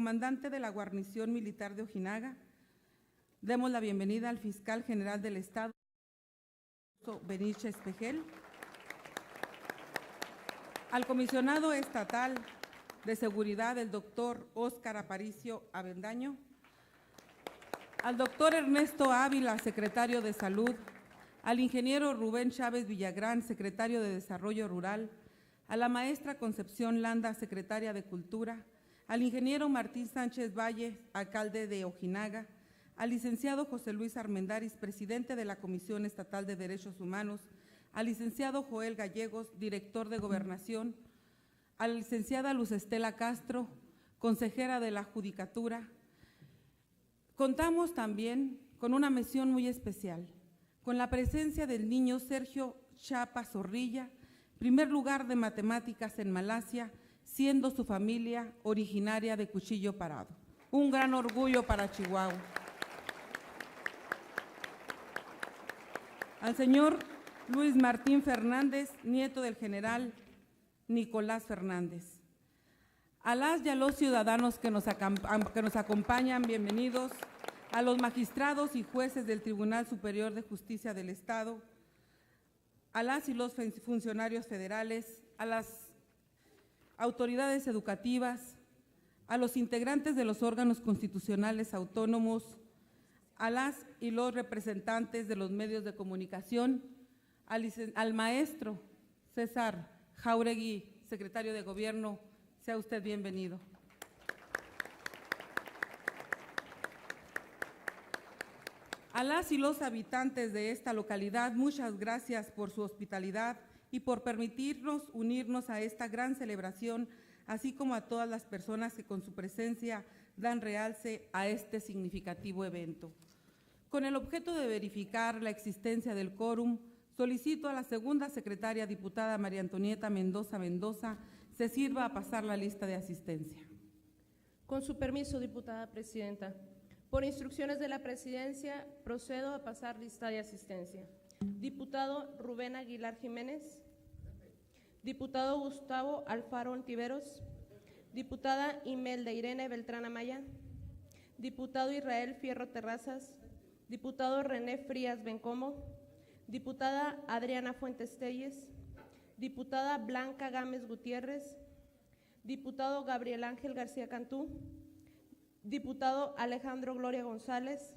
comandante de la Guarnición Militar de Ojinaga. Demos la bienvenida al Fiscal General del Estado, Beniche Espejel, al Comisionado Estatal de Seguridad, el doctor Óscar Aparicio Avendaño, al doctor Ernesto Ávila, secretario de Salud, al ingeniero Rubén Chávez Villagrán, secretario de Desarrollo Rural, a la maestra Concepción Landa, secretaria de Cultura, al ingeniero Martín Sánchez Valle, alcalde de Ojinaga, al licenciado José Luis Armendáriz, presidente de la Comisión Estatal de Derechos Humanos, al licenciado Joel Gallegos, director de Gobernación, a la licenciada Luz Estela Castro, consejera de la Judicatura. Contamos también con una mención muy especial, con la presencia del niño Sergio Chapa Zorrilla, primer lugar de matemáticas en Malasia, siendo su familia originaria de Cuchillo Parado. Un gran orgullo para Chihuahua. Al señor Luis Martín Fernández, nieto del general Nicolás Fernández. A las y a los ciudadanos que nos acompañan, bienvenidos. A los magistrados y jueces del Tribunal Superior de Justicia del Estado, a las y los funcionarios federales, a las autoridades educativas, a los integrantes de los órganos constitucionales autónomos, a las y los representantes de los medios de comunicación, al maestro César Jauregui, secretario de Gobierno, sea usted bienvenido. A las y los habitantes de esta localidad, muchas gracias por su hospitalidad y por permitirnos unirnos a esta gran celebración, así como a todas las personas que con su presencia dan realce a este significativo evento. Con el objeto de verificar la existencia del quórum, solicito a la segunda secretaria diputada María Antonieta Mendoza se sirva a pasar la lista de asistencia. Con su permiso, diputada presidenta. Por instrucciones de la presidencia, procedo a pasar lista de asistencia. Diputado Rubén Aguilar Jiménez. Diputado Gustavo Alfaro Ontiveros. Diputada Imelda Irene Beltrán Amaya. Diputado Israel Fierro Terrazas. Diputado René Frías Bencomo. Diputada Adriana Fuentes Telles. Diputada Blanca Gámez Gutiérrez. Diputado Gabriel Ángel García Cantú. Diputado Alejandro Gloria González,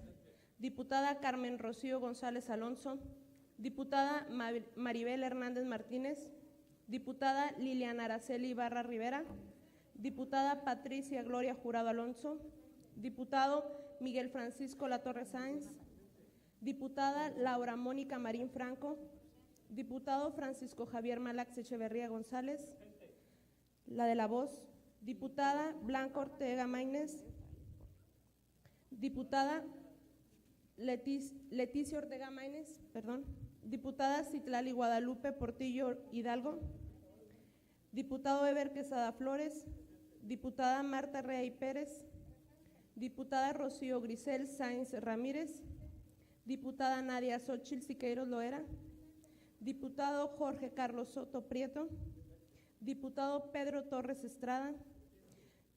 diputada Carmen Rocío González Alonso, diputada Maribel Hernández Martínez, diputada Liliana Araceli Ibarra Rivera, diputada Patricia Gloria Jurado Alonso, diputado Miguel Francisco Latorre Sáenz, diputada Laura Mónica Marín Franco, diputado Francisco Javier Malax Echeverría González, la de la voz, diputada Blanca Ortega Maínez, diputada Leticia Ortega Maínez, diputada Citlali Guadalupe Portillo Hidalgo, diputado Eber Quesada Flores, diputada Marta Rey Pérez, diputada Rocío Grisel Sáenz Ramírez, diputada Nadia Xochitl Siqueiros Loera, diputado Jorge Carlos Soto Prieto, diputado Pedro Torres Estrada,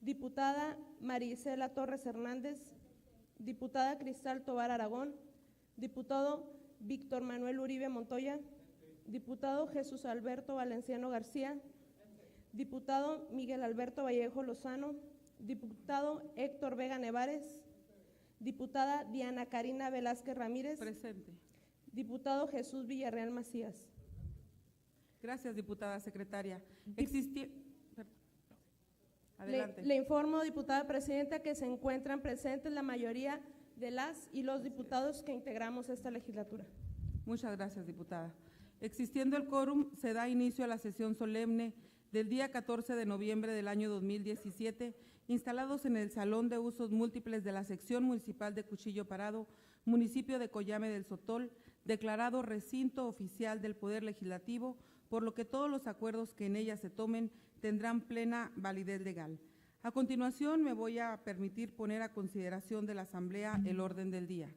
diputada Marisela Torres Hernández, diputada Cristal Tobar Aragón, diputado Víctor Manuel Uribe Montoya, diputado Jesús Alberto Valenciano García, diputado Miguel Alberto Vallejo Lozano, diputado Héctor Vega Nevares, diputada Diana Karina Velázquez Ramírez. Presente. Diputado Jesús Villarreal Macías. Gracias, diputada secretaria. Adelante. Le informo, diputada presidenta, que se encuentran presentes la mayoría de las y los diputados que integramos esta legislatura. Muchas gracias, diputada. Existiendo el quórum, se da inicio a la sesión solemne del día 14 de noviembre del año 2017, instalados en el Salón de Usos Múltiples de la Sección Municipal de Cuchillo Parado, municipio de Coyame del Sotol, declarado recinto oficial del Poder Legislativo, por lo que todos los acuerdos que en ella se tomen tendrán plena validez legal. A continuación, me voy a permitir poner a consideración de la Asamblea el orden del día.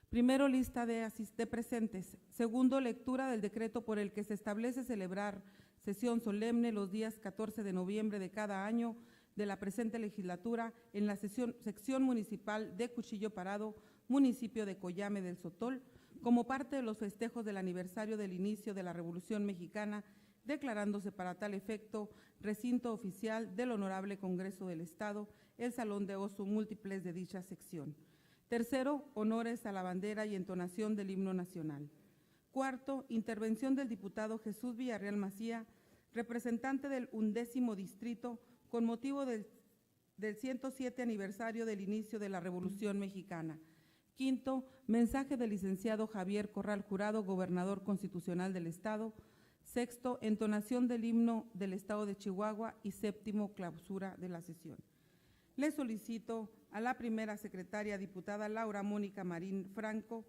Primero, lista de presentes. Segundo, lectura del decreto por el que se establece celebrar sesión solemne los días 14 de noviembre de cada año de la presente legislatura en la sección municipal de Cuchillo Parado, municipio de Coyame del Sotol, como parte de los festejos del aniversario del inicio de la Revolución Mexicana, declarándose para tal efecto recinto oficial del Honorable Congreso del Estado, el Salón de Usos Múltiples de dicha sección. Tercero, honores a la bandera y entonación del himno nacional. Cuarto, intervención del diputado Jesús Villarreal Macía, representante del 11º Distrito, con motivo del 107 aniversario del inicio de la Revolución Mexicana. Quinto, mensaje del licenciado Javier Corral Jurado, gobernador constitucional del Estado. Sexto, entonación del himno del Estado de Chihuahua. Y séptimo, clausura de la sesión. Le solicito a la primera secretaria, diputada Laura Mónica Marín Franco,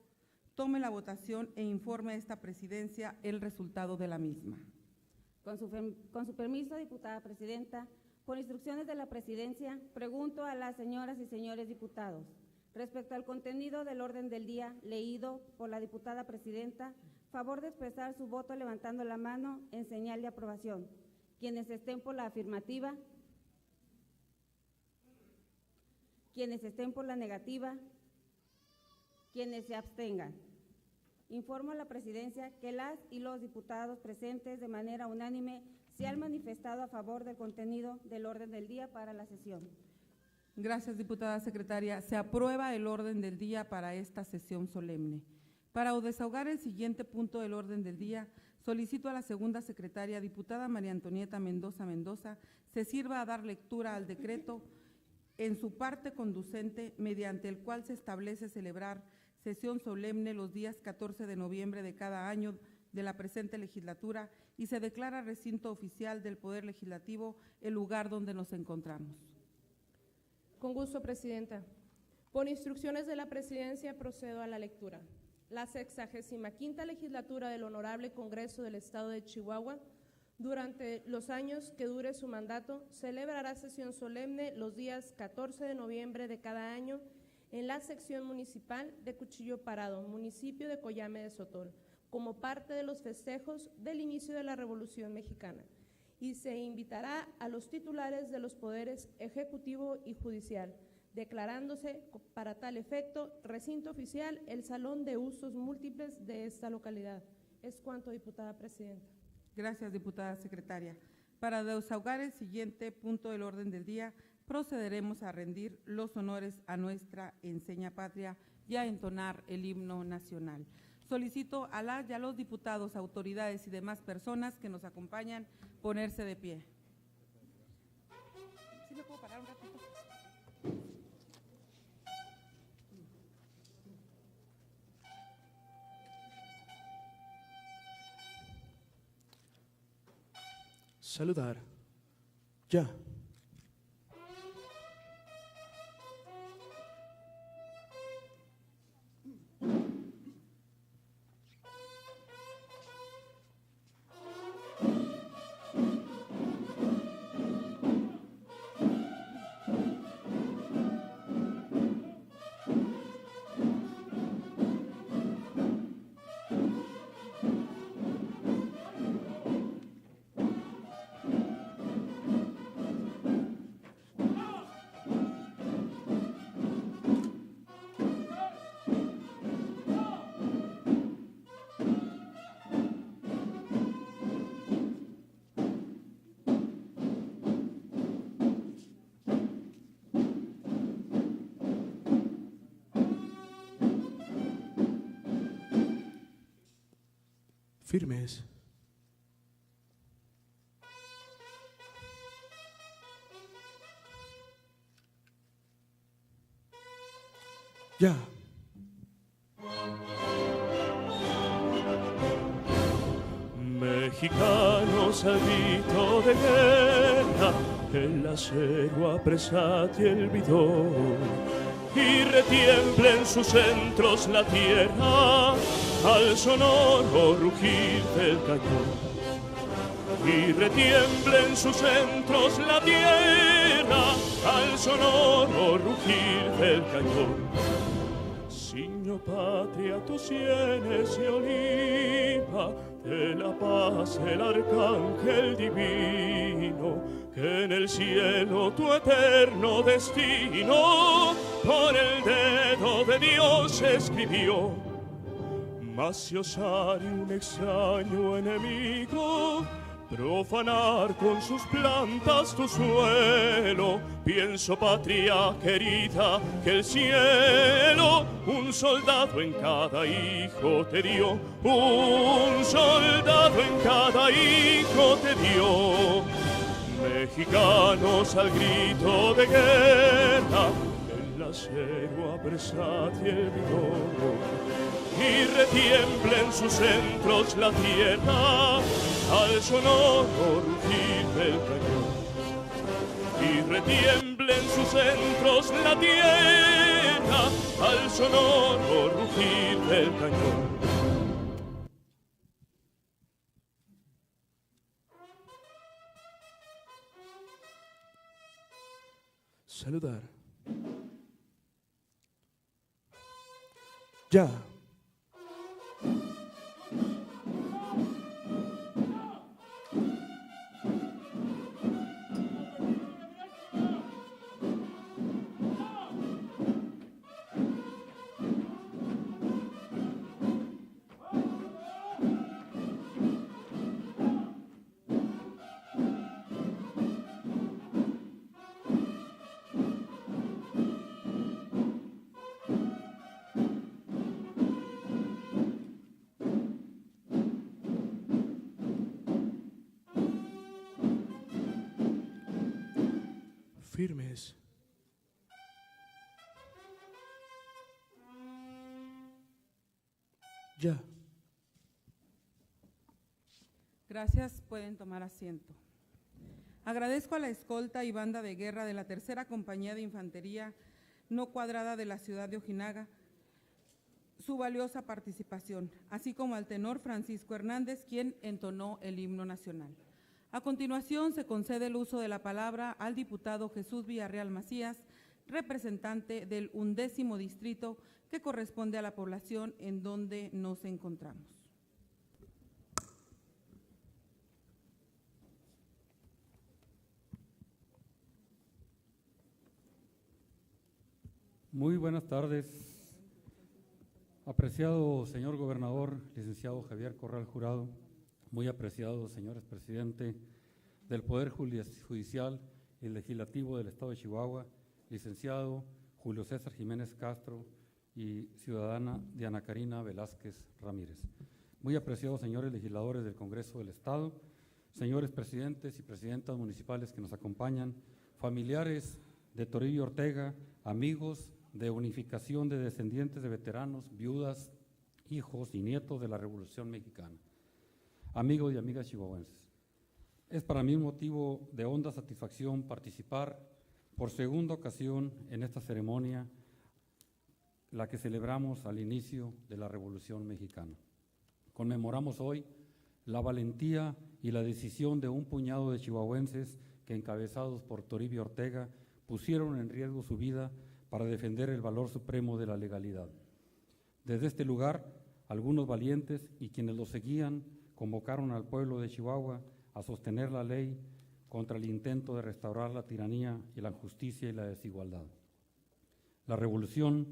tome la votación e informe a esta presidencia el resultado de la misma. Con su permiso, diputada presidenta, por instrucciones de la presidencia, pregunto a las señoras y señores diputados, respecto al contenido del orden del día leído por la diputada presidenta, favor de expresar su voto levantando la mano en señal de aprobación. Quienes estén por la afirmativa, quienes estén por la negativa, quienes se abstengan. Informo a la presidencia que las y los diputados presentes de manera unánime se han manifestado a favor del contenido del orden del día para la sesión. Gracias, diputada secretaria. Se aprueba el orden del día para esta sesión solemne. Para desahogar el siguiente punto del orden del día, solicito a la segunda secretaria, diputada María Antonieta Mendoza, se sirva a dar lectura al decreto en su parte conducente, mediante el cual se establece celebrar sesión solemne los días 14 de noviembre de cada año de la presente legislatura y se declara recinto oficial del Poder Legislativo el lugar donde nos encontramos. Con gusto, presidenta. Por instrucciones de la presidencia procedo a la lectura. La 65ª legislatura del Honorable Congreso del Estado de Chihuahua, durante los años que dure su mandato, celebrará sesión solemne los días 14 de noviembre de cada año en la sección municipal de Cuchillo Parado, municipio de Coyame de Sotol, como parte de los festejos del inicio de la Revolución Mexicana, y se invitará a los titulares de los poderes ejecutivo y judicial, declarándose para tal efecto recinto oficial el Salón de Usos Múltiples de esta localidad. Es cuanto, diputada presidenta. Gracias, diputada secretaria. Para desahogar el siguiente punto del orden del día, procederemos a rendir los honores a nuestra enseña patria y a entonar el himno nacional. Solicito a las y a los diputados, autoridades y demás personas que nos acompañan ponerse de pie. ¿Sí me puedo parar un ratito? Saludar. Ya. Firmes. Ya. Mexicanos al grito de guerra, el acero apresad y el bidón, y retiembla en sus centros la tierra al sonoro rugir del cañón. Y retiembla en sus centros la tierra al sonoro rugir del cañón. Ciño patria, tus sienes y oliva, de la paz el arcángel divino, que en el cielo tu eterno destino con el dedo de Dios escribió. Mas si osare un extraño enemigo profanar con sus plantas tu suelo, pienso, patria querida, que el cielo un soldado en cada hijo te dio, un soldado en cada hijo te dio. Mexicanos al grito de guerra, el acero apresad y el vigor, y retiembla en sus centros la tierra al sonoro rugir del cañón. Y retiembla en sus centros la tierra al sonoro rugir del cañón. Saludar. Ya. Firmes. Ya. Gracias, pueden tomar asiento. Agradezco a la escolta y banda de guerra de la Tercera Compañía de Infantería No Cuadrada de la ciudad de Ojinaga su valiosa participación, así como al tenor Francisco Hernández, quien entonó el himno nacional. A continuación, se concede el uso de la palabra al diputado Jesús Villarreal Macías, representante del 11º distrito que corresponde a la población en donde nos encontramos. Muy buenas tardes, apreciado señor gobernador, licenciado Javier Corral Jurado, muy apreciado señores presidente del Poder Judicial y Legislativo del Estado de Chihuahua, licenciado Julio César Jiménez Castro y ciudadana Diana Karina Velázquez Ramírez. Muy apreciados señores legisladores del Congreso del Estado, señores presidentes y presidentas municipales que nos acompañan, familiares de Toribio Ortega, amigos de Unificación de Descendientes de Veteranos, Viudas, Hijos y Nietos de la Revolución Mexicana, amigos y amigas chihuahuenses. Es para mí un motivo de honda satisfacción participar por segunda ocasión en esta ceremonia, la que celebramos al inicio de la Revolución Mexicana. Conmemoramos hoy la valentía y la decisión de un puñado de chihuahuenses que, encabezados por Toribio Ortega, pusieron en riesgo su vida para defender el valor supremo de la legalidad. Desde este lugar, algunos valientes y quienes lo seguían convocaron al pueblo de Chihuahua a sostener la ley contra el intento de restaurar la tiranía y la injusticia y la desigualdad. La revolución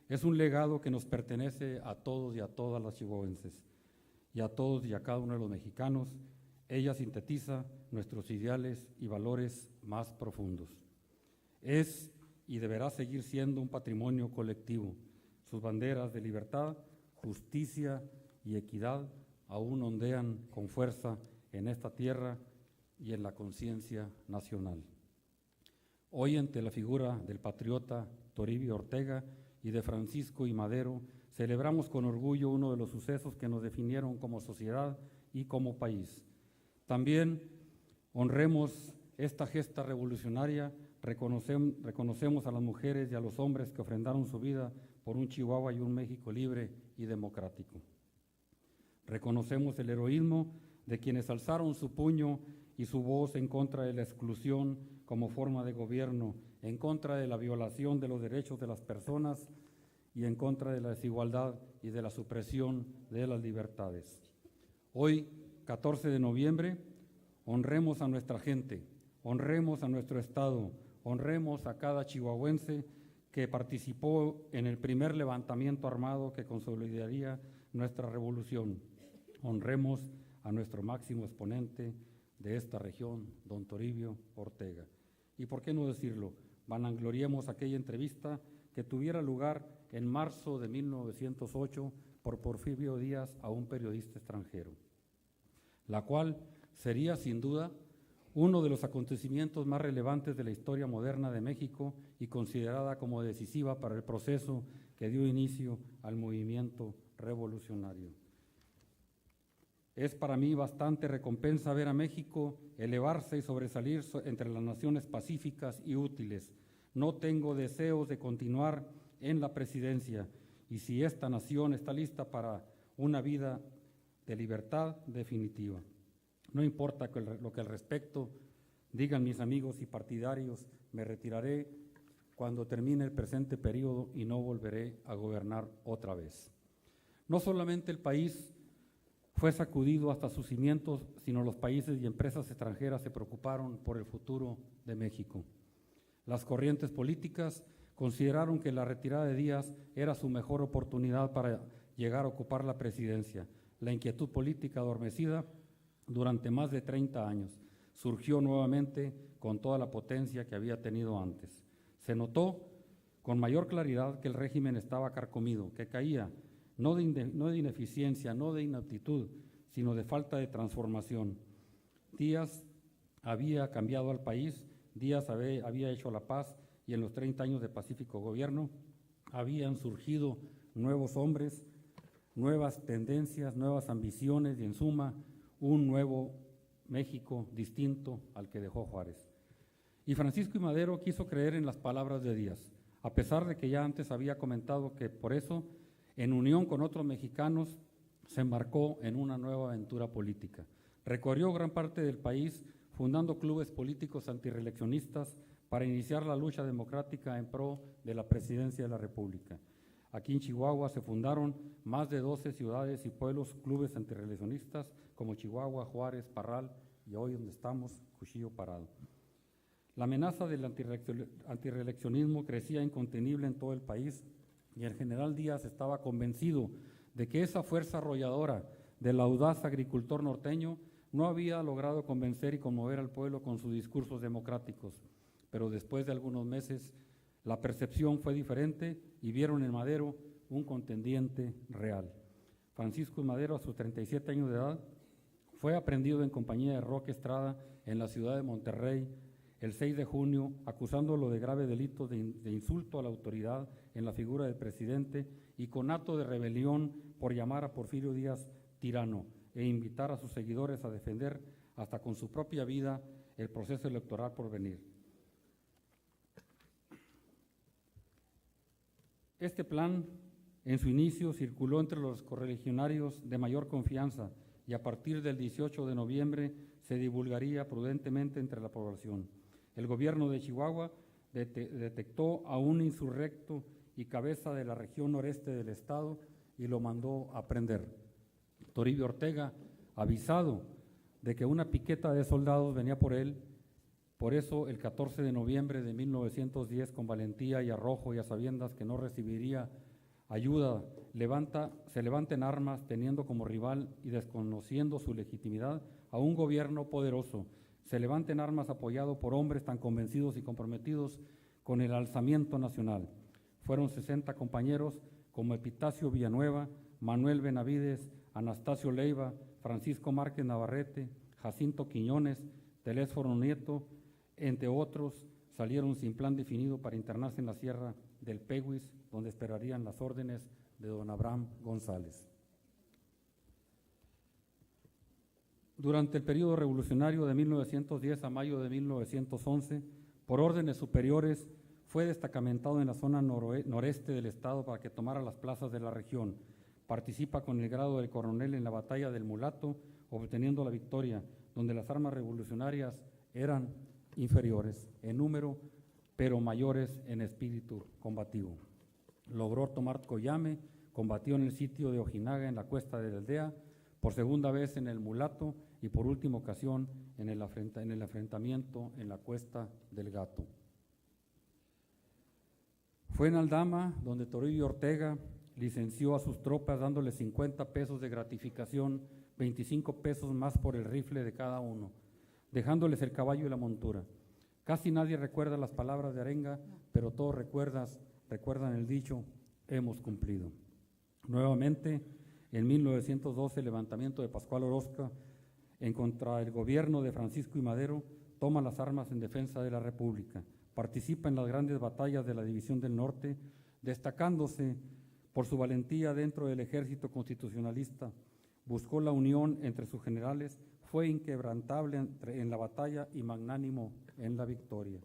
es un legado que nos pertenece a todos y a todas las chihuahuenses, y a todos y a cada uno de los mexicanos. Ella sintetiza nuestros ideales y valores más profundos. Es y deberá seguir siendo un patrimonio colectivo. Sus banderas de libertad, justicia y equidad aún ondean con fuerza en esta tierra y en la conciencia nacional. Hoy, ante la figura del patriota Toribio Ortega y de Francisco I. Madero, celebramos con orgullo uno de los sucesos que nos definieron como sociedad y como país. También honremos esta gesta revolucionaria. Reconocemos a las mujeres y a los hombres que ofrendaron su vida por un Chihuahua y un México libre y democrático. Reconocemos el heroísmo de quienes alzaron su puño y su voz en contra de la exclusión como forma de gobierno, en contra de la violación de los derechos de las personas y en contra de la desigualdad y de la supresión de las libertades. Hoy, 14 de noviembre, honremos a nuestra gente, honremos a nuestro Estado, honremos a cada chihuahuense que participó en el primer levantamiento armado que consolidaría nuestra revolución. Honremos a nuestro máximo exponente de esta región, don Toribio Ortega. Y por qué no decirlo, vanagloriemos aquella entrevista que tuviera lugar en marzo de 1908 por Porfirio Díaz a un periodista extranjero, la cual sería sin duda uno de los acontecimientos más relevantes de la historia moderna de México y considerada como decisiva para el proceso que dio inicio al movimiento revolucionario. Es para mí bastante recompensa ver a México elevarse y sobresalir entre las naciones pacíficas y útiles. No tengo deseos de continuar en la presidencia y si esta nación está lista para una vida de libertad definitiva. No importa lo que al respecto digan mis amigos y partidarios, me retiraré cuando termine el presente periodo y no volveré a gobernar otra vez. No solamente el país fue sacudido hasta sus cimientos, sino los países y empresas extranjeras se preocuparon por el futuro de México. Las corrientes políticas consideraron que la retirada de Díaz era su mejor oportunidad para llegar a ocupar la presidencia. La inquietud política adormecida durante más de 30 años surgió nuevamente con toda la potencia que había tenido antes. Se notó con mayor claridad que el régimen estaba carcomido, que caía no de ineficiencia, no de inaptitud, sino de falta de transformación. Díaz había cambiado al país, Díaz había hecho la paz y en los 30 años de pacífico gobierno habían surgido nuevos hombres, nuevas tendencias, nuevas ambiciones y en suma un nuevo México distinto al que dejó Juárez. Y Francisco I. Madero quiso creer en las palabras de Díaz, a pesar de que ya antes había comentado que por eso, en unión con otros mexicanos, se embarcó en una nueva aventura política. Recorrió gran parte del país fundando clubes políticos antirreeleccionistas para iniciar la lucha democrática en pro de la presidencia de la República. Aquí en Chihuahua se fundaron más de 12 ciudades y pueblos clubes antirreeleccionistas como Chihuahua, Juárez, Parral y hoy donde estamos, Cuchillo Parado. La amenaza del antirreeleccionismo crecía incontenible en todo el país y el general Díaz estaba convencido de que esa fuerza arrolladora del audaz agricultor norteño no había logrado convencer y conmover al pueblo con sus discursos democráticos. Pero después de algunos meses, la percepción fue diferente y vieron en Madero un contendiente real. Francisco Madero, a sus 37 años de edad, fue aprehendido en compañía de Roque Estrada en la ciudad de Monterrey el 6 de junio, acusándolo de grave delito de insulto a la autoridad en la figura del presidente y con acto de rebelión por llamar a Porfirio Díaz tirano e invitar a sus seguidores a defender hasta con su propia vida el proceso electoral por venir. Este plan, en su inicio, circuló entre los correligionarios de mayor confianza y a partir del 18 de noviembre se divulgaría prudentemente entre la población. El gobierno de Chihuahua detectó a un insurrecto y cabeza de la región noreste del estado y lo mandó a prender. Toribio Ortega, avisado de que una piqueta de soldados venía por él, por eso el 14 de noviembre de 1910, con valentía y arrojo y a sabiendas que no recibiría ayuda, se levanta en armas teniendo como rival y desconociendo su legitimidad a un gobierno poderoso. Se levanta en armas apoyado por hombres tan convencidos y comprometidos con el alzamiento nacional. Fueron 60 compañeros como Epitacio Villanueva, Manuel Benavides, Anastasio Leiva, Francisco Márquez Navarrete, Jacinto Quiñones, Telésforo Nieto, entre otros, salieron sin plan definido para internarse en la sierra del Peguis, donde esperarían las órdenes de don Abraham González. Durante el periodo revolucionario de 1910 a mayo de 1911, por órdenes superiores, fue destacamentado en la zona noreste del estado para que tomara las plazas de la región. Participa con el grado de coronel en la batalla del Mulato, obteniendo la victoria, donde las armas revolucionarias eran inferiores en número, pero mayores en espíritu combativo. Logró tomar Coyame, combatió en el sitio de Ojinaga en la cuesta de la aldea, por segunda vez en el Mulato y por última ocasión en el enfrentamiento en la Cuesta del Gato. Fue en Aldama donde Toribio Ortega licenció a sus tropas dándoles 50 pesos de gratificación, 25 pesos más por el rifle de cada uno, dejándoles el caballo y la montura. Casi nadie recuerda las palabras de Arenga, pero todos recuerdan el dicho, hemos cumplido. Nuevamente, en 1912, el levantamiento de Pascual Orozco en contra del gobierno de Francisco I. Madero toma las armas en defensa de la República. Participa en las grandes batallas de la División del Norte, destacándose por su valentía dentro del ejército constitucionalista. Buscó la unión entre sus generales, fue inquebrantable en la batalla y magnánimo en la victoria.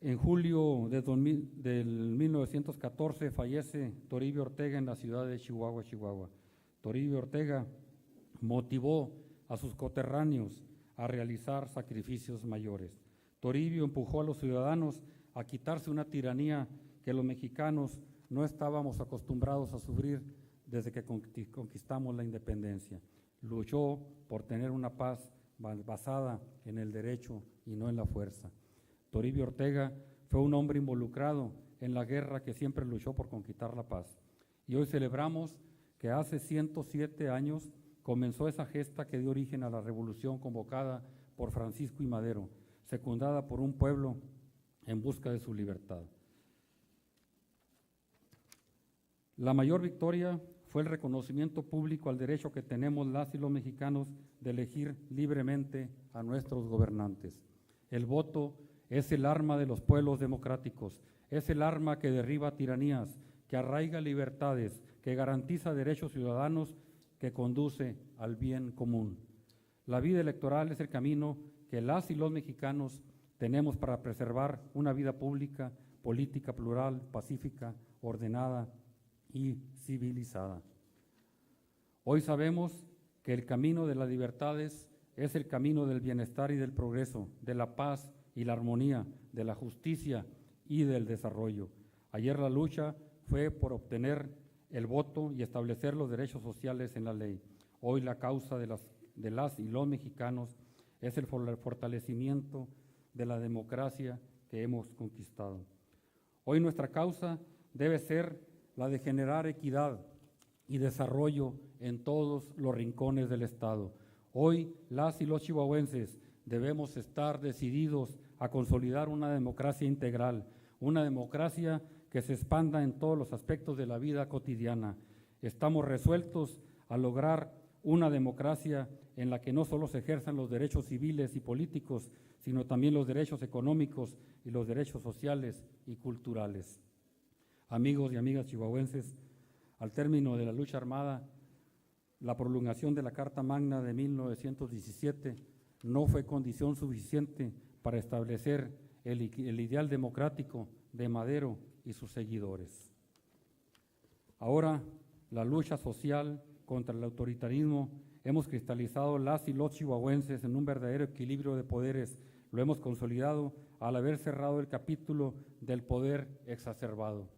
En julio del 1914 fallece Toribio Ortega en la ciudad de Chihuahua, Chihuahua. Toribio Ortega motivó a sus coterráneos a realizar sacrificios mayores. Toribio empujó a los ciudadanos a quitarse una tiranía que los mexicanos no estábamos acostumbrados a sufrir desde que conquistamos la independencia. Luchó por tener una paz basada en el derecho y no en la fuerza. Toribio Ortega fue un hombre involucrado en la guerra que siempre luchó por conquistar la paz. Y hoy celebramos que hace 107 años comenzó esa gesta que dio origen a la revolución convocada por Francisco I. Madero, secundada por un pueblo en busca de su libertad. La mayor victoria fue el reconocimiento público al derecho que tenemos las y los mexicanos de elegir libremente a nuestros gobernantes. El voto es el arma de los pueblos democráticos, es el arma que derriba tiranías, que arraiga libertades, que garantiza derechos ciudadanos, que conduce al bien común. La vida electoral es el camino que las y los mexicanos tenemos para preservar una vida pública, política plural, pacífica, ordenada y civilizada. Hoy sabemos que el camino de las libertades es el camino del bienestar y del progreso, de la paz y la armonía, de la justicia y del desarrollo. Ayer la lucha fue por obtener el voto y establecer los derechos sociales en la ley. Hoy la causa de las y los mexicanos es el fortalecimiento de la democracia que hemos conquistado. Hoy nuestra causa debe ser la de generar equidad y desarrollo en todos los rincones del Estado. Hoy las y los chihuahuenses debemos estar decididos a consolidar una democracia integral, una democracia que se expanda en todos los aspectos de la vida cotidiana. Estamos resueltos a lograr una democracia en la que no solo se ejerzan los derechos civiles y políticos, sino también los derechos económicos y los derechos sociales y culturales. Amigos y amigas chihuahuenses, al término de la lucha armada, la prolongación de la Carta Magna de 1917 no fue condición suficiente para establecer el ideal democrático de Madero y sus seguidores. Ahora, la lucha social contra el autoritarismo, hemos cristalizado las y los chihuahuenses en un verdadero equilibrio de poderes. Lo hemos consolidado al haber cerrado el capítulo del poder exacerbado.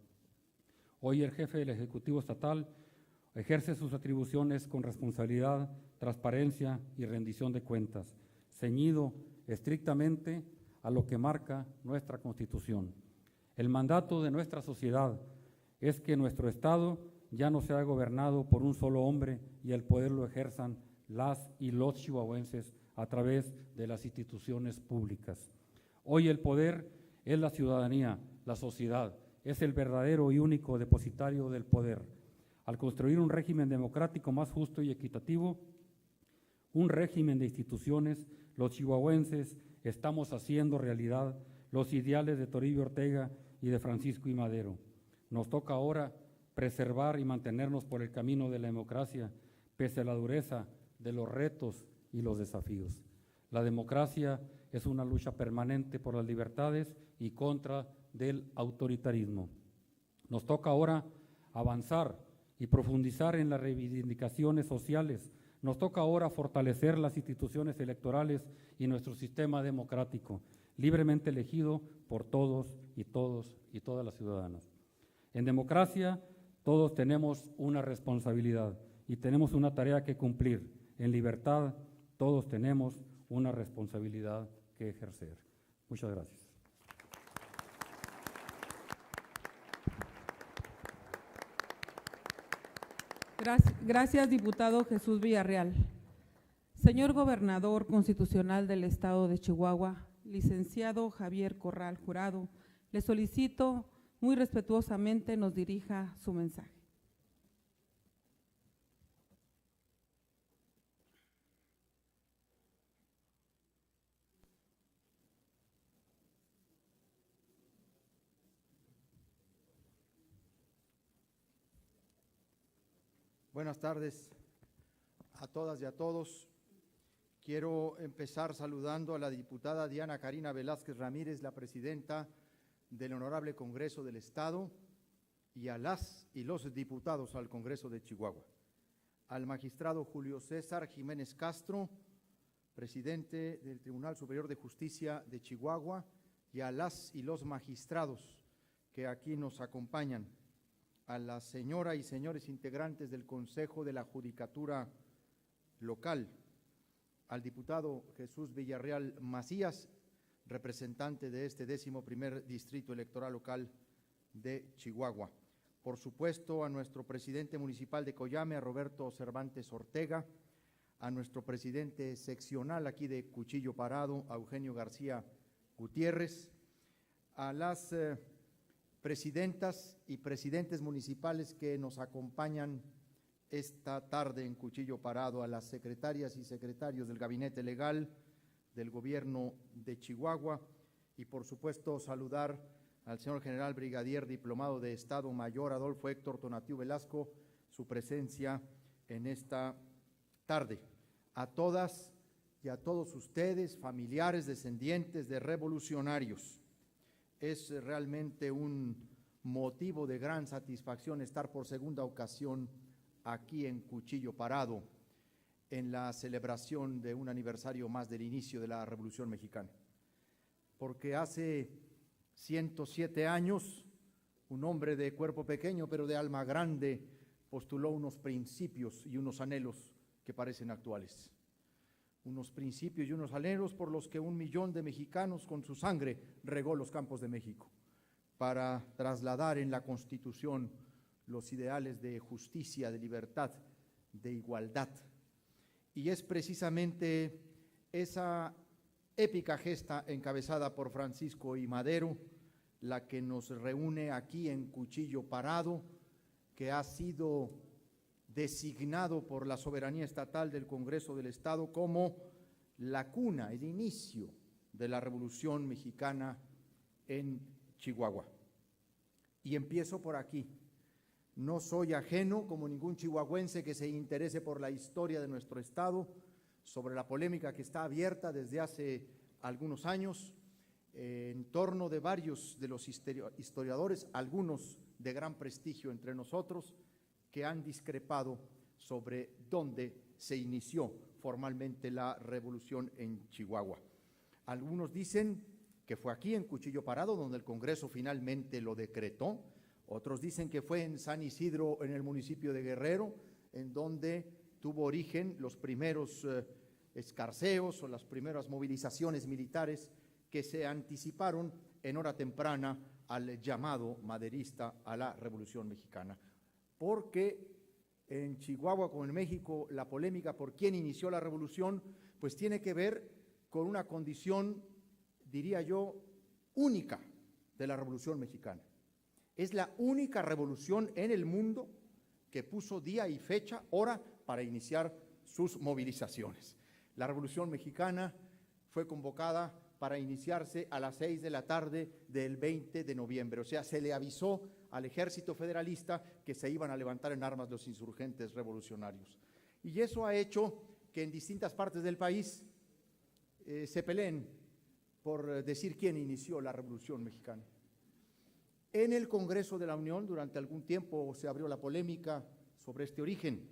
Hoy el jefe del Ejecutivo Estatal ejerce sus atribuciones con responsabilidad, transparencia y rendición de cuentas, ceñido estrictamente a lo que marca nuestra Constitución. El mandato de nuestra sociedad es que nuestro Estado ya no sea gobernado por un solo hombre y el poder lo ejerzan las y los chihuahuenses a través de las instituciones públicas. Hoy el poder es la ciudadanía, la sociedad, es el verdadero y único depositario del poder. Al construir un régimen democrático más justo y equitativo, un régimen de instituciones, los chihuahuenses estamos haciendo realidad los ideales de Toribio Ortega y de Francisco I. Madero. Nos toca ahora preservar y mantenernos por el camino de la democracia, pese a la dureza de los retos y los desafíos. La democracia es una lucha permanente por las libertades y contra del autoritarismo. Nos toca ahora avanzar y profundizar en las reivindicaciones sociales. Nos toca ahora fortalecer las instituciones electorales y nuestro sistema democrático, libremente elegido por todos y todas las ciudadanas. En democracia, todos tenemos una responsabilidad y tenemos una tarea que cumplir. En libertad todos tenemos una responsabilidad que ejercer. Muchas gracias. Gracias, diputado Jesús Villarreal. Señor Gobernador Constitucional del Estado de Chihuahua, licenciado Javier Corral Jurado, le solicito muy respetuosamente nos dirija su mensaje. Buenas tardes a todas y a todos. Quiero empezar saludando a la diputada Diana Karina Velázquez Ramírez, la presidenta del Honorable Congreso del Estado, y a las y los diputados al Congreso de Chihuahua. Al magistrado Julio César Jiménez Castro, presidente del Tribunal Superior de Justicia de Chihuahua, y a las y los magistrados que aquí nos acompañan, a las señoras y señores integrantes del Consejo de la Judicatura Local, al diputado Jesús Villarreal Macías, representante de este 11º Distrito Electoral Local de Chihuahua. Por supuesto, a nuestro presidente municipal de Coyame, a Roberto Cervantes Ortega, a nuestro presidente seccional aquí de Cuchillo Parado, a Eugenio García Gutiérrez, a las presidentas y presidentes municipales que nos acompañan esta tarde en Cuchillo Parado, a las secretarias y secretarios del Gabinete Legal del Gobierno de Chihuahua, y por supuesto saludar al señor general brigadier diplomado de Estado Mayor Adolfo Héctor Tonatiu Velasco, su presencia en esta tarde. A todas y a todos ustedes, familiares, descendientes de revolucionarios, es realmente un motivo de gran satisfacción estar por segunda ocasión aquí en Cuchillo Parado, en la celebración de un aniversario más del inicio de la Revolución Mexicana. Porque hace 107 años, un hombre de cuerpo pequeño pero de alma grande postuló unos principios y unos anhelos que parecen actuales. Unos principios y unos anhelos por los que 1 millón de mexicanos con su sangre regó los campos de México, para trasladar en la Constitución los ideales de justicia, de libertad, de igualdad. Y es precisamente esa épica gesta encabezada por Francisco I. Madero la que nos reúne aquí en Cuchillo Parado, que ha sido designado por la soberanía estatal del Congreso del Estado como la cuna, el inicio de la Revolución Mexicana en Chihuahua. Y empiezo por aquí. No soy ajeno, como ningún chihuahuense que se interese por la historia de nuestro estado, sobre la polémica que está abierta desde hace algunos años en torno de varios de los historiadores, algunos de gran prestigio entre nosotros, que han discrepado sobre dónde se inició formalmente la revolución en Chihuahua. Algunos dicen que fue aquí en Cuchillo Parado donde el Congreso finalmente lo decretó. Otros dicen que fue en San Isidro, en el municipio de Guerrero, en donde tuvo origen los primeros escarceos o las primeras movilizaciones militares que se anticiparon en hora temprana al llamado maderista a la Revolución Mexicana. Porque en Chihuahua, como en México, la polémica por quién inició la revolución, pues tiene que ver con una condición, diría yo, única de la Revolución Mexicana. Es la única revolución en el mundo que puso día y fecha, hora, para iniciar sus movilizaciones. La Revolución Mexicana fue convocada para iniciarse a las 6 de la tarde del 20 de noviembre. O sea, se le avisó al ejército federalista que se iban a levantar en armas los insurgentes revolucionarios. Y eso ha hecho que en distintas partes del país se peleen por decir quién inició la Revolución Mexicana. En el Congreso de la Unión, durante algún tiempo se abrió la polémica sobre este origen.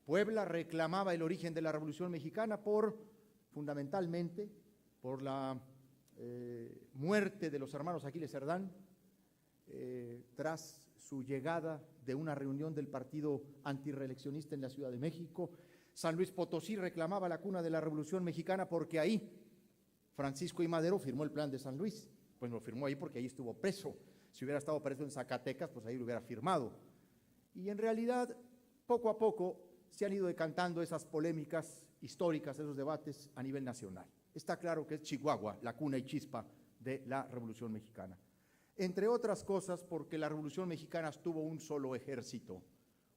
Puebla reclamaba el origen de la Revolución Mexicana fundamentalmente, por la muerte de los hermanos Aquiles Cerdán, tras su llegada de una reunión del partido antirreeleccionista en la Ciudad de México. San Luis Potosí reclamaba la cuna de la Revolución Mexicana porque ahí Francisco I. Madero firmó el Plan de San Luis. Pues lo firmó ahí porque ahí estuvo preso. Si hubiera estado preso en Zacatecas, pues ahí lo hubiera firmado. Y en realidad, poco a poco, se han ido decantando esas polémicas históricas, esos debates a nivel nacional. Está claro que es Chihuahua la cuna y chispa de la Revolución Mexicana. Entre otras cosas, porque la Revolución Mexicana tuvo un solo ejército,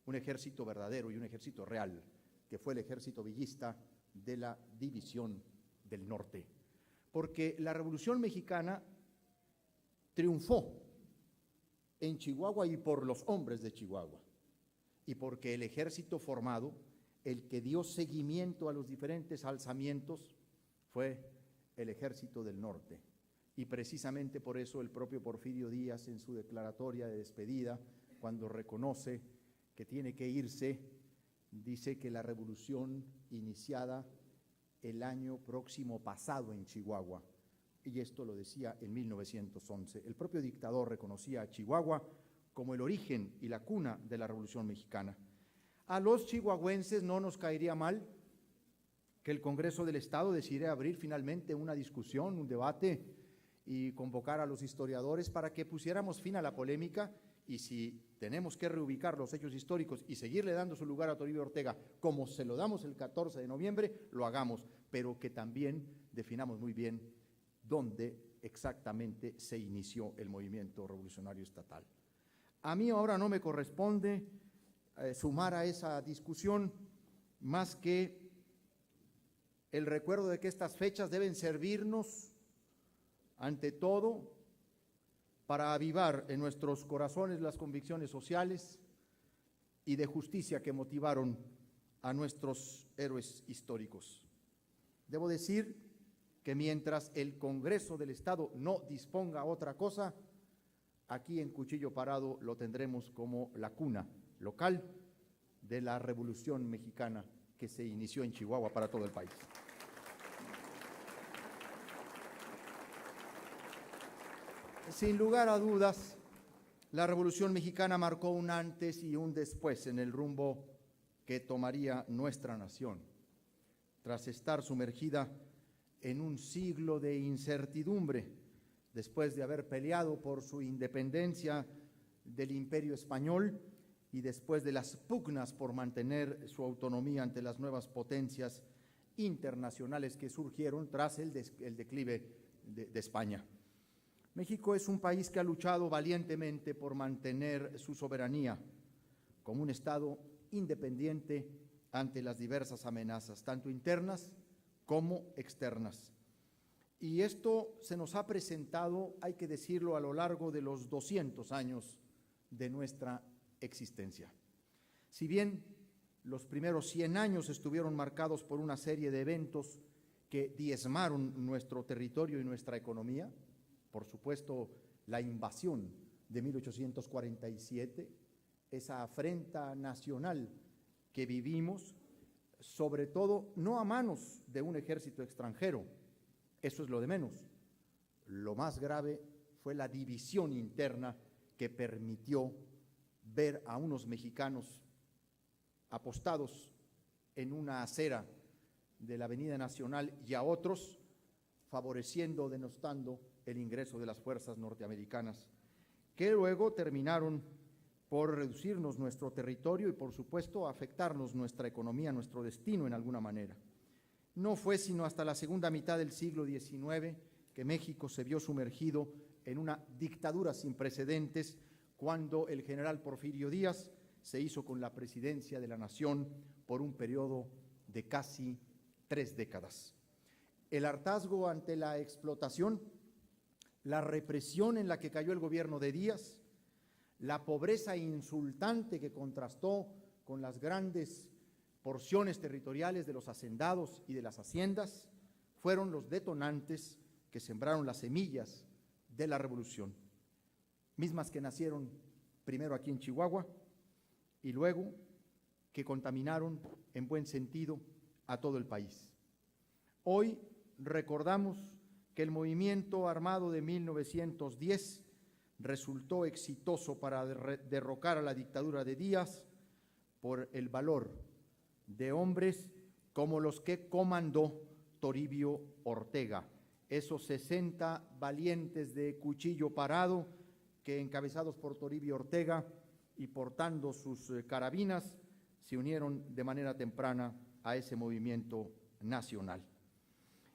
un ejército verdadero y un ejército real, que fue el ejército villista de la División del Norte. Porque la Revolución Mexicana triunfó en Chihuahua y por los hombres de Chihuahua, y porque el ejército formado, el que dio seguimiento a los diferentes alzamientos, fue el Ejército del Norte. Y precisamente por eso el propio Porfirio Díaz, en su declaratoria de despedida, cuando reconoce que tiene que irse, dice que la revolución iniciada el año próximo pasado en Chihuahua, y esto lo decía en 1911. El propio dictador reconocía a Chihuahua como el origen y la cuna de la Revolución Mexicana. A los chihuahuenses no nos caería mal que el Congreso del Estado decidiera abrir finalmente una discusión, un debate, y convocar a los historiadores para que pusiéramos fin a la polémica, y si tenemos que reubicar los hechos históricos y seguirle dando su lugar a Toribio Ortega como se lo damos el 14 de noviembre, lo hagamos, pero que también definamos muy bien dónde exactamente se inició el movimiento revolucionario estatal. A mí ahora no me corresponde sumar a esa discusión más que el recuerdo de que estas fechas deben servirnos, ante todo, para avivar en nuestros corazones las convicciones sociales y de justicia que motivaron a nuestros héroes históricos. Debo decir que mientras el Congreso del Estado no disponga otra cosa, aquí en Cuchillo Parado lo tendremos como la cuna local de la Revolución Mexicana que se inició en Chihuahua para todo el país. Sin lugar a dudas, la Revolución Mexicana marcó un antes y un después en el rumbo que tomaría nuestra nación. Tras estar sumergida en un siglo de incertidumbre, después de haber peleado por su independencia del Imperio Español y después de las pugnas por mantener su autonomía ante las nuevas potencias internacionales que surgieron tras el declive de España. México es un país que ha luchado valientemente por mantener su soberanía como un Estado independiente ante las diversas amenazas, tanto internas como externas. Y esto se nos ha presentado, hay que decirlo, a lo largo de los 200 años de nuestra existencia. Si bien los primeros 100 años estuvieron marcados por una serie de eventos que diezmaron nuestro territorio y nuestra economía, por supuesto, la invasión de 1847, esa afrenta nacional que vivimos, sobre todo no a manos de un ejército extranjero, eso es lo de menos. Lo más grave fue la división interna que permitió ver a unos mexicanos apostados en una acera de la Avenida Nacional y a otros favoreciendo o denostando el ingreso de las fuerzas norteamericanas, que luego terminaron por reducirnos nuestro territorio y, por supuesto, afectarnos nuestra economía, nuestro destino en alguna manera. No fue sino hasta la segunda mitad del siglo XIX que México se vio sumergido en una dictadura sin precedentes cuando el general Porfirio Díaz se hizo con la presidencia de la nación por un periodo de casi 3 décadas. El hartazgo ante la explotación, la represión en la que cayó el gobierno de Díaz, la pobreza insultante que contrastó con las grandes porciones territoriales de los hacendados y de las haciendas, fueron los detonantes que sembraron las semillas de la revolución, mismas que nacieron primero aquí en Chihuahua y luego que contaminaron en buen sentido a todo el país. Hoy recordamos que el movimiento armado de 1910 resultó exitoso para derrocar a la dictadura de Díaz por el valor de hombres como los que comandó Toribio Ortega, esos 60 valientes de Cuchillo Parado que, encabezados por Toribio Ortega y portando sus carabinas, se unieron de manera temprana a ese movimiento nacional.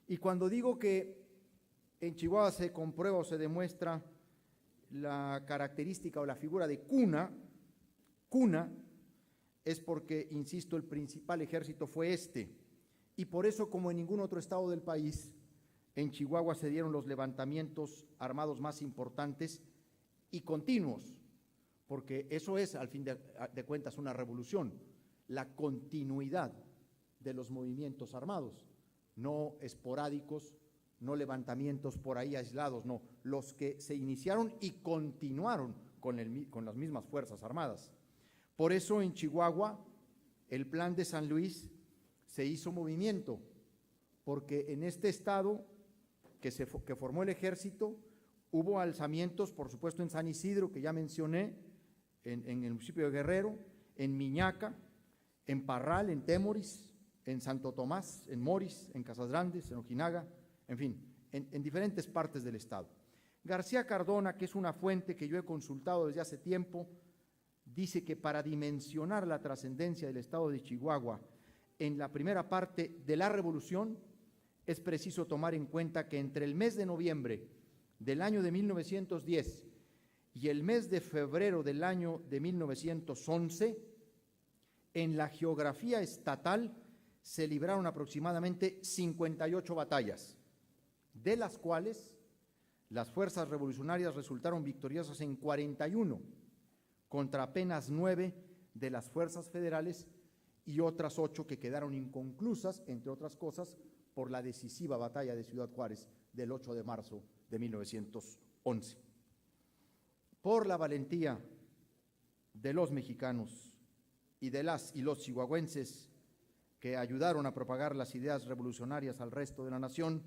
Y cuando digo que en Chihuahua se comprueba o se demuestra la característica o la figura de cuna, es porque, insisto, el principal ejército fue este. Y por eso, como en ningún otro estado del país, en Chihuahua se dieron los levantamientos armados más importantes y continuos, porque eso es, al fin de cuentas, una revolución, la continuidad de los movimientos armados, no esporádicos, no levantamientos por ahí aislados, no, los que se iniciaron y continuaron con las mismas Fuerzas Armadas. Por eso en Chihuahua el Plan de San Luis se hizo movimiento, porque en este estado que formó el ejército hubo alzamientos, por supuesto en San Isidro, que ya mencioné, en el municipio de Guerrero, en Miñaca, en Parral, en Temoris, en Santo Tomás, en Moris, en Casas Grandes, en Ojinaga, en fin, en diferentes partes del estado. García Cardona, que es una fuente que yo he consultado desde hace tiempo, dice que para dimensionar la trascendencia del estado de Chihuahua en la primera parte de la revolución, es preciso tomar en cuenta que entre el mes de noviembre del año de 1910 y el mes de febrero del año de 1911, en la geografía estatal se libraron aproximadamente 58 batallas, de las cuales las fuerzas revolucionarias resultaron victoriosas en 41, contra apenas 9 de las fuerzas federales y otras 8 que quedaron inconclusas, entre otras cosas, por la decisiva batalla de Ciudad Juárez del 8 de marzo de 1911. Por la valentía de los mexicanos y de las y los chihuahuenses que ayudaron a propagar las ideas revolucionarias al resto de la nación,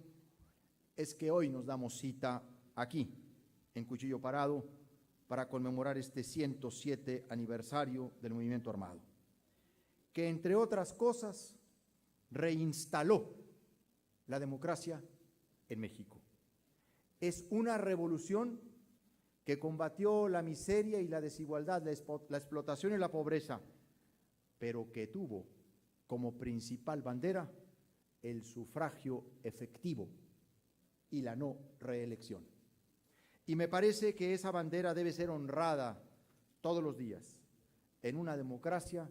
es que hoy nos damos cita aquí, en Cuchillo Parado, para conmemorar este 107 aniversario del movimiento armado, que entre otras cosas reinstaló la democracia en México. Es una revolución que combatió la miseria y la desigualdad, la explotación y la pobreza, pero que tuvo como principal bandera el sufragio efectivo y la no reelección. Y me parece que esa bandera debe ser honrada todos los días en una democracia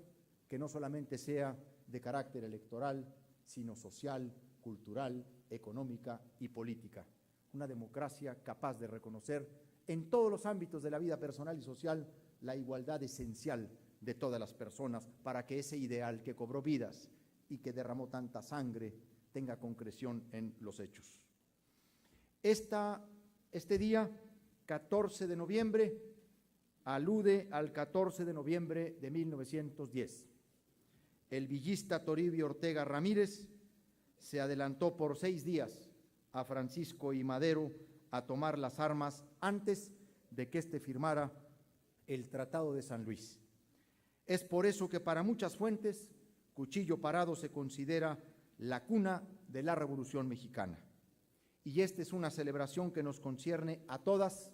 que no solamente sea de carácter electoral, sino social, cultural, económica y política. Una democracia capaz de reconocer en todos los ámbitos de la vida personal y social la igualdad esencial de todas las personas para que ese ideal que cobró vidas y que derramó tanta sangre tenga concreción en los hechos. Este día, 14 de noviembre, alude al 14 de noviembre de 1910. El villista Toribio Ortega Ramírez se adelantó por 6 días a Francisco I. Madero a tomar las armas antes de que éste firmara el Tratado de San Luis. Es por eso que para muchas fuentes Cuchillo Parado se considera la cuna de la Revolución Mexicana. Y esta es una celebración que nos concierne a todas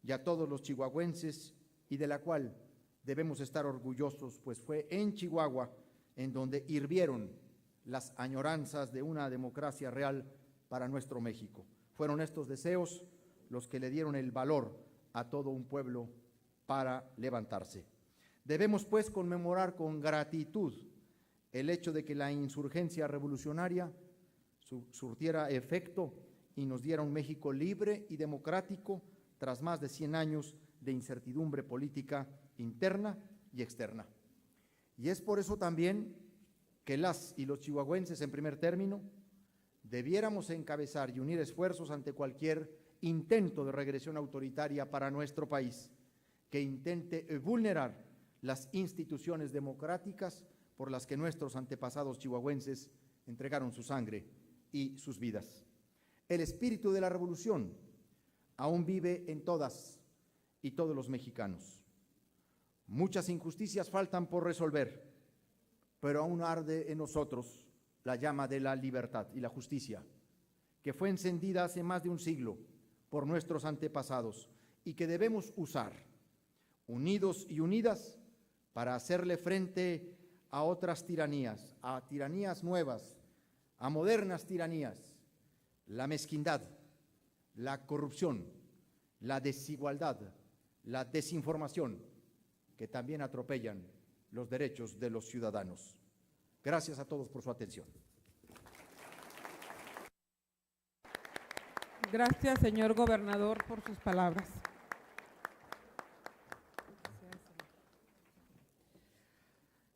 y a todos los chihuahuenses y de la cual debemos estar orgullosos, pues fue en Chihuahua en donde hirvieron las añoranzas de una democracia real para nuestro México. Fueron estos deseos los que le dieron el valor a todo un pueblo para levantarse. Debemos, pues, conmemorar con gratitud el hecho de que la insurgencia revolucionaria surtiera efecto y nos diera un México libre y democrático tras más de 100 años de incertidumbre política interna y externa. Y es por eso también que las y los chihuahuenses, en primer término, debiéramos encabezar y unir esfuerzos ante cualquier intento de regresión autoritaria para nuestro país, que intente vulnerar las instituciones democráticas por las que nuestros antepasados chihuahuenses entregaron su sangre y sus vidas. El espíritu de la revolución aún vive en todas y todos los mexicanos. Muchas injusticias faltan por resolver, pero aún arde en nosotros la llama de la libertad y la justicia, que fue encendida hace más de un siglo por nuestros antepasados y que debemos usar, unidos y unidas, para hacerle frente a otras tiranías, a tiranías nuevas, a modernas tiranías, la mezquindad, la corrupción, la desigualdad, la desinformación, que también atropellan los derechos de los ciudadanos. Gracias a todos por su atención. Gracias, señor gobernador, por sus palabras.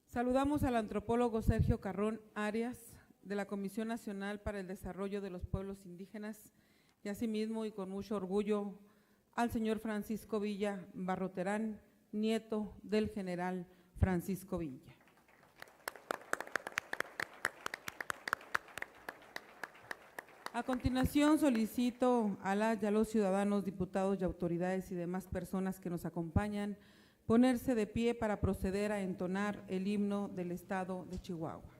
Saludamos al antropólogo Sergio Carrón Arias, de la Comisión Nacional para el Desarrollo de los Pueblos Indígenas, y asimismo, y con mucho orgullo, al señor Francisco Villa Barroterán, nieto del general Francisco Villa. A continuación, solicito a las y a los ciudadanos, diputados y autoridades y demás personas que nos acompañan ponerse de pie para proceder a entonar el himno del Estado de Chihuahua.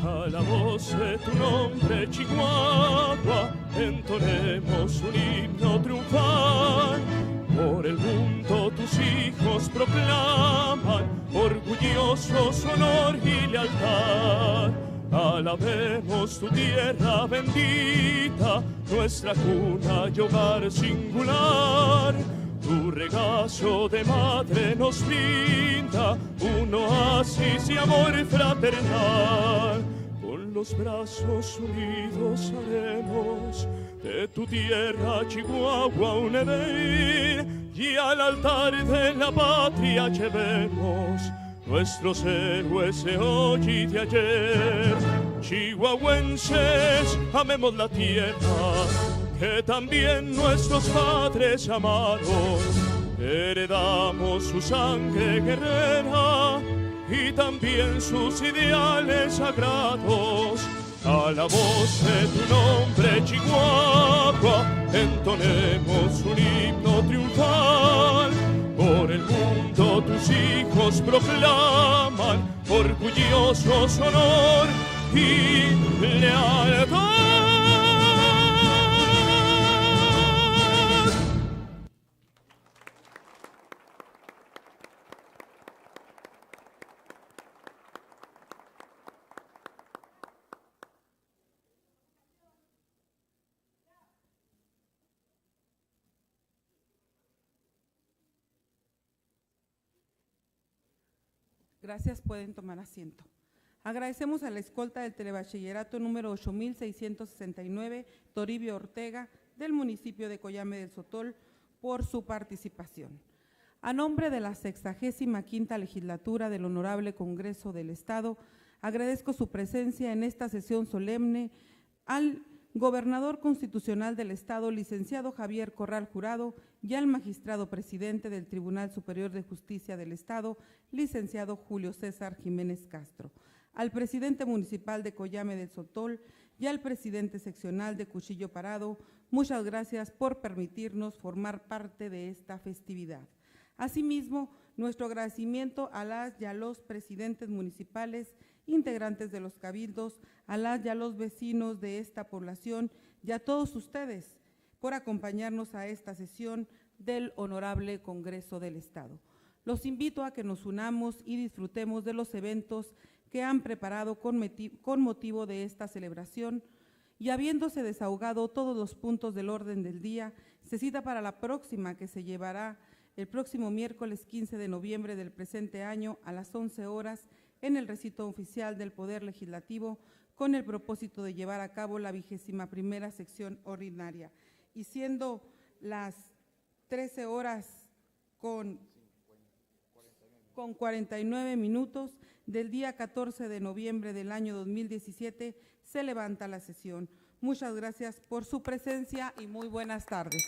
A la voz de tu nombre, Chihuahua, entonemos un himno triunfal. Por el mundo tus hijos proclaman orgulloso su honor y lealtad. Alabemos tu tierra bendita, nuestra cuna y hogar singular. Tu regazo de madre nos brinda un oasis y amor fraternal. Con los brazos unidos haremos de tu tierra, Chihuahua, un Edén, y al altar de la patria llevemos nuestros héroes de hoy y de ayer. Chihuahuenses, amemos la tierra que también nuestros padres amaron. Heredamos su sangre guerrera y también sus ideales sagrados. A la voz de tu nombre, Chihuahua, entonemos un himno triunfal. Por el mundo tus hijos proclaman orgulloso su honor y lealtad. Gracias, pueden tomar asiento. Agradecemos a la escolta del telebachillerato número 8669, Toribio Ortega, del municipio de Coyame del Sotol, por su participación. A nombre de la 65ª legislatura del Honorable Congreso del Estado, agradezco su presencia en esta sesión solemne al gobernador constitucional del Estado, licenciado Javier Corral Jurado, y al magistrado presidente del Tribunal Superior de Justicia del Estado, licenciado Julio César Jiménez Castro, al presidente municipal de Coyame del Sotol y al presidente seccional de Cuchillo Parado. Muchas gracias por permitirnos formar parte de esta festividad. Asimismo, nuestro agradecimiento a las y a los presidentes municipales, integrantes de los cabildos, a las y a los vecinos de esta población y a todos ustedes por acompañarnos a esta sesión del Honorable Congreso del Estado. Los invito a que nos unamos y disfrutemos de los eventos que han preparado con motivo de esta celebración, y habiéndose desahogado todos los puntos del orden del día, se cita para la próxima, que se llevará el próximo miércoles 15 de noviembre del presente año a las 11 horas en el recinto oficial del Poder Legislativo, con el propósito de llevar a cabo la 21ª sección ordinaria. Y siendo las 13 horas con 49 minutos del día 14 de noviembre del año 2017, se levanta la sesión. Muchas gracias por su presencia y muy buenas tardes.